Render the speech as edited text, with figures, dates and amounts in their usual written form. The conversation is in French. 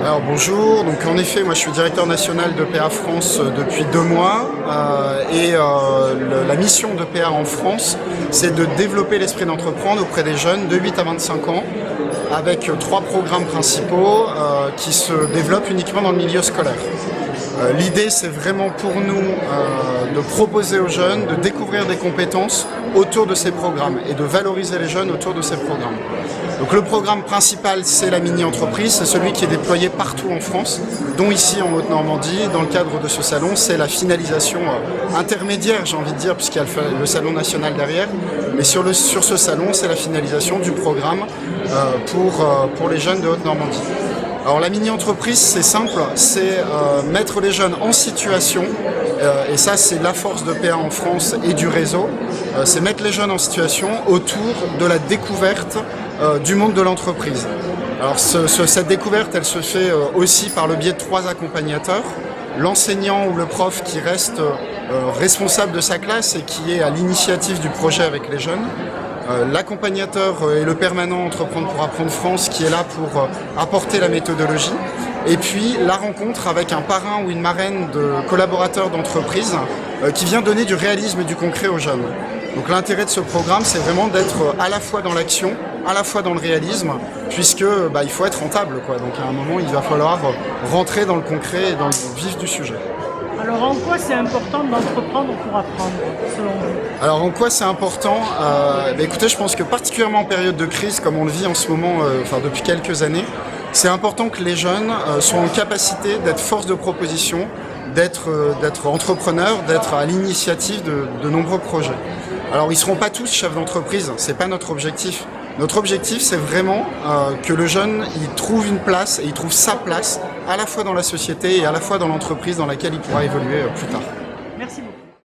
Alors bonjour, donc en effet moi je suis directeur national de PA France depuis 2 mois la mission de PA en France c'est de développer l'esprit d'entreprendre auprès des jeunes de 8 à 25 ans avec 3 programmes principaux qui se développent uniquement dans le milieu scolaire. L'idée c'est vraiment pour nous de proposer aux jeunes de découvrir des compétences autour de ces programmes et de valoriser les jeunes autour de ces programmes. Donc le programme principal c'est la mini-entreprise, c'est celui qui est déployé partout en France, dont ici en Haute-Normandie, dans le cadre de ce salon, c'est la finalisation intermédiaire j'ai envie de dire, puisqu'il y a le salon national derrière, mais sur ce salon c'est la finalisation du programme pour les jeunes de Haute-Normandie. Alors la mini-entreprise c'est simple, c'est mettre les jeunes en situation, et ça c'est la force de PA en France et du réseau, c'est mettre les jeunes en situation autour de la découverte du monde de l'entreprise. Alors cette découverte elle se fait aussi par le biais de 3 accompagnateurs, l'enseignant ou le prof qui reste responsable de sa classe et qui est à l'initiative du projet avec les jeunes, l'accompagnateur et le permanent Entreprendre pour apprendre France qui est là pour apporter la méthodologie, et puis la rencontre avec un parrain ou une marraine de collaborateurs d'entreprise qui vient donner du réalisme et du concret aux jeunes. Donc l'intérêt de ce programme c'est vraiment d'être à la fois dans l'action, à la fois dans le réalisme, puisque il faut être rentable, quoi. Donc à un moment il va falloir rentrer dans le concret et dans le vif du sujet. Alors en quoi c'est important d'entreprendre pour apprendre, selon vous? Alors en quoi c'est important écoutez, je pense que particulièrement en période de crise, comme on le vit en ce moment, depuis quelques années, c'est important que les jeunes soient en capacité d'être force de proposition, d'être entrepreneurs, d'être à l'initiative de nombreux projets. Alors ils ne seront pas tous chefs d'entreprise, c'est pas notre objectif. Notre objectif c'est vraiment que le jeune il trouve une place et il trouve sa place à la fois dans la société et à la fois dans l'entreprise dans laquelle il pourra évoluer plus tard. Merci beaucoup.